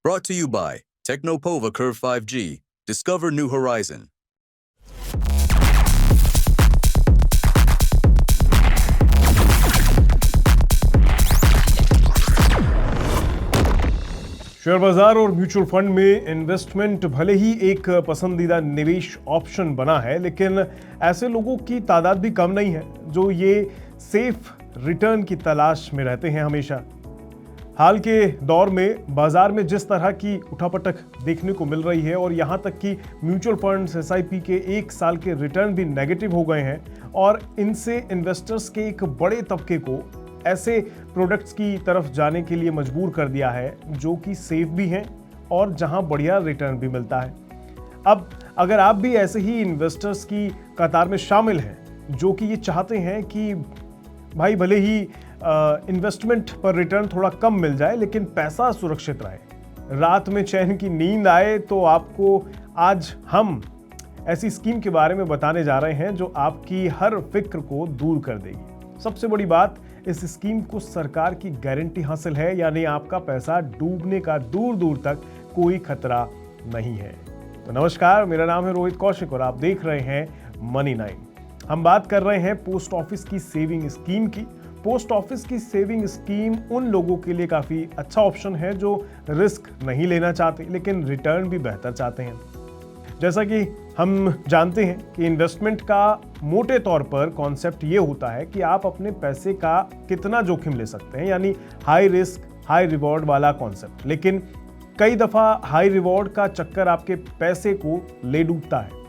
Brought to you by Technopova Curve 5G. Discover new horizon. Share बाजार और mutual fund में investment भले ही एक पसंदीदा निवेश ऑप्शन बना है, लेकिन ऐसे लोगों की तादाद भी कम नहीं है जो ये सेफ रिटर्न की तलाश में रहते हैं हमेशा। हाल के दौर में बाजार में जिस तरह की उठापटक देखने को मिल रही है और यहाँ तक कि म्यूचुअल फंड्स एसआईपी के एक साल के रिटर्न भी नेगेटिव हो गए हैं और इनसे इन्वेस्टर्स के एक बड़े तबके को ऐसे प्रोडक्ट्स की तरफ जाने के लिए मजबूर कर दिया है जो कि सेफ भी हैं और जहां बढ़िया रिटर्न भी मिलता है। अब अगर आप भी ऐसे ही इन्वेस्टर्स की कतार में शामिल हैं जो कि ये चाहते हैं कि भाई भले ही इन्वेस्टमेंट पर रिटर्न थोड़ा कम मिल जाए लेकिन पैसा सुरक्षित रहे, रात में चैन की नींद आए, तो आपको आज हम ऐसी स्कीम के बारे में बताने जा रहे हैं जो आपकी हर फिक्र को दूर कर देगी। सबसे बड़ी बात, इस स्कीम को सरकार की गारंटी हासिल है, यानी आपका पैसा डूबने का दूर दूर तक कोई खतरा नहीं है। तो नमस्कार, मेरा नाम है रोहित कौशिक और आप देख रहे हैं मनी 9। हम बात कर रहे हैं पोस्ट ऑफिस की सेविंग स्कीम की। पोस्ट ऑफिस की सेविंग स्कीम उन लोगों के लिए काफी अच्छा ऑप्शन है जो रिस्क नहीं लेना चाहते लेकिन रिटर्न भी बेहतर चाहते हैं। जैसा कि हम जानते हैं कि इन्वेस्टमेंट का मोटे तौर पर कॉन्सेप्ट ये होता है कि आप अपने पैसे का कितना जोखिम ले सकते हैं, यानी हाई रिस्क हाई रिवॉर्ड वाला कॉन्सेप्ट। लेकिन कई दफा हाई रिवॉर्ड का चक्कर आपके पैसे को ले डूबता है।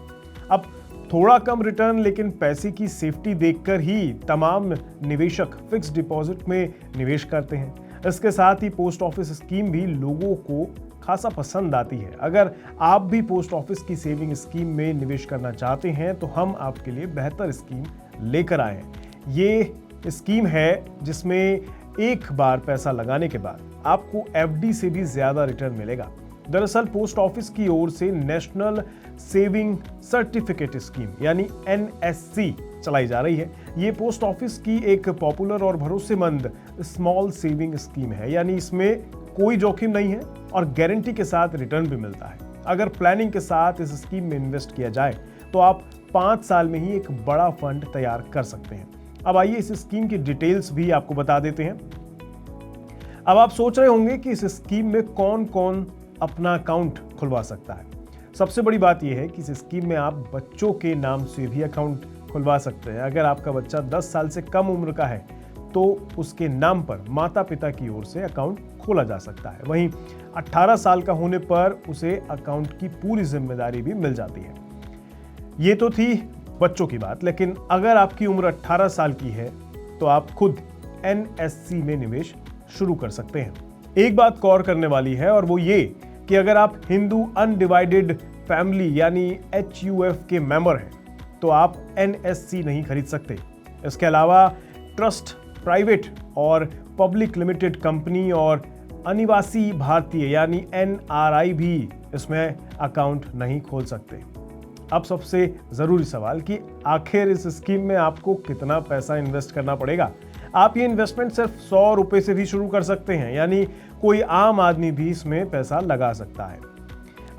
अब थोड़ा कम रिटर्न लेकिन पैसे की सेफ्टी देखकर ही तमाम निवेशक फिक्स्ड डिपॉजिट में निवेश करते हैं। इसके साथ ही पोस्ट ऑफिस स्कीम भी लोगों को खासा पसंद आती है। अगर आप भी पोस्ट ऑफिस की सेविंग स्कीम में निवेश करना चाहते हैं तो हम आपके लिए बेहतर स्कीम लेकर आए हैं। ये स्कीम है जिसमें एक बार पैसा लगाने के बाद आपको एफडी से भी ज्यादा रिटर्न मिलेगा। दरअसल पोस्ट ऑफिस की ओर से नेशनल सेविंग सर्टिफिकेट स्कीम यानी एनएससी चलाई जा रही है। ये पोस्ट ऑफिस की एक पॉपुलर और भरोसेमंद स्मॉल सेविंग स्कीम है, यानी इसमें कोई जोखिम नहीं है और गारंटी के साथ रिटर्न भी मिलता है। अगर प्लानिंग के साथ इस स्कीम में इन्वेस्ट किया जाए तो आप 5 साल में ही एक बड़ा फंड तैयार कर सकते हैं। अब आइए इस स्कीम की डिटेल्स भी आपको बता देते हैं। अब आप सोच रहे होंगे कि इस स्कीम में कौन कौन अपना अकाउंट खुलवा सकता है। सबसे बड़ी बात यह है कि इस स्कीम में आप बच्चों के नाम से भी अकाउंट खुलवा सकते हैं। अगर आपका बच्चा 10 साल से कम उम्र का है तो उसके नाम पर माता पिता की ओर से अकाउंट खोला जा सकता है। वहीं 18 साल का होने पर उसे अकाउंट की पूरी जिम्मेदारी भी मिल जाती है। ये तो थी बच्चों की बात, लेकिन अगर आपकी उम्र 18 साल की है तो आप खुद एनएससी में निवेश शुरू कर सकते हैं। एक बात गौर करने वाली है और वो ये कि अगर आप हिंदू अनडिवाइडेड फैमिली यानी HUF के मेंबर हैं तो आप एनएससी नहीं खरीद सकते। इसके अलावा ट्रस्ट, प्राइवेट और पब्लिक लिमिटेड कंपनी और अनिवासी भारतीय यानी NRI भी इसमें अकाउंट नहीं खोल सकते। अब सबसे जरूरी सवाल कि आखिर इस स्कीम में आपको कितना पैसा इन्वेस्ट करना पड़ेगा। आप ये इन्वेस्टमेंट सिर्फ 100 रुपए से भी शुरू कर सकते हैं, यानी कोई आम आदमी भी इसमें पैसा लगा सकता है।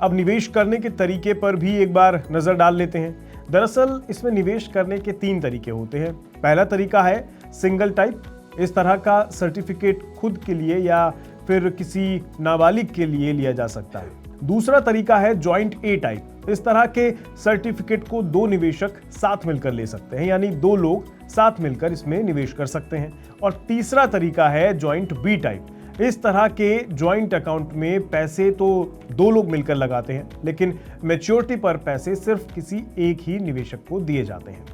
अब निवेश करने के तरीके पर भी एक बार नजर डाल लेते हैं। दरअसल इसमें निवेश करने के 3 तरीके होते हैं। पहला तरीका है सिंगल टाइप। इस तरह का सर्टिफिकेट खुद के लिए या फिर किसी नाबालिग के लिए लिया जा सकता है। दूसरा तरीका है जॉइंट ए टाइप। इस तरह के सर्टिफिकेट को 2 निवेशक साथ मिलकर ले सकते हैं, यानी 2 लोग साथ मिलकर इसमें निवेश कर सकते हैं। और तीसरा तरीका है जॉइंट बी टाइप। इस तरह के जॉइंट अकाउंट में पैसे तो 2 लोग मिलकर लगाते हैं लेकिन मैच्योरिटी पर पैसे सिर्फ किसी एक ही निवेशक को दिए जाते हैं।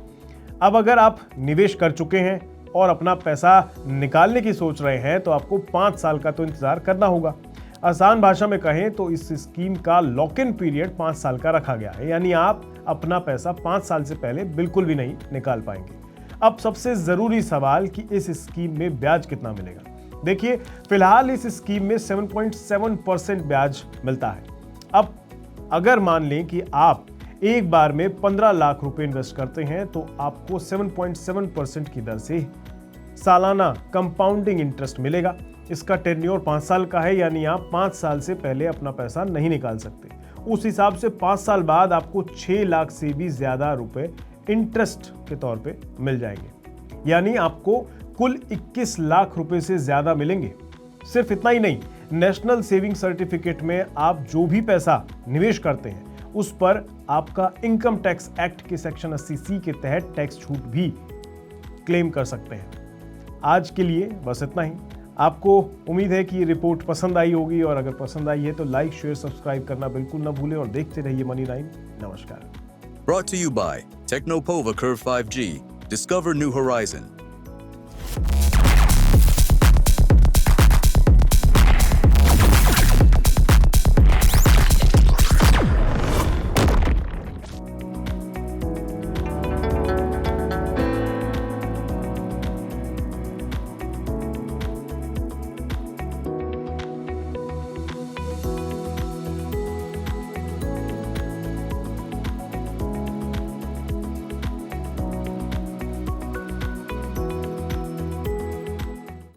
अब अगर आप निवेश कर चुके हैं और अपना पैसा निकालने की सोच रहे हैं तो आपको 5 साल का तो इंतजार करना होगा। आसान भाषा में कहें तो इस स्कीम का लॉक इन पीरियड 5 साल का रखा गया है, यानी आप अपना पैसा 5 साल से पहले बिल्कुल भी नहीं निकाल पाएंगे। अब सबसे जरूरी सवाल कि इस स्कीम में ब्याज कितना मिलेगा। देखिए, फिलहाल इस स्कीम में 7.7% ब्याज मिलता है। अब अगर मान लें कि आप एक बार में 15 लाख रुपए इन्वेस्ट करते हैं तो आपको 7.7% की दर से सालाना कंपाउंडिंग इंटरेस्ट मिलेगा। इसका टेन्योर 5 साल का है, यानी आप 5 साल से पहले अपना पैसा नहीं निकाल सकते। उस हिसाब से 5 साल बाद आपको 6 लाख से भी ज्यादा रुपए इंटरेस्ट के तौर पे मिल जाएंगे, यानी आपको कुल 21 लाख रुपए से ज्यादा मिलेंगे। सिर्फ इतना ही नहीं, नेशनल सेविंग सर्टिफिकेट में आप जो भी पैसा निवेश करते हैं उस पर आपका इनकम टैक्स एक्ट के सेक्शन 80C के तहत टैक्स छूट भी क्लेम कर सकते हैं। आज के लिए बस इतना ही। आपको उम्मीद है कि ये रिपोर्ट पसंद आई होगी, और अगर पसंद आई है तो लाइक, शेयर, सब्सक्राइब करना बिल्कुल ना भूलें और देखते रहिए मनी 9। नमस्कार। Brought to you by Technopova Curve 5G. Discover new horizon.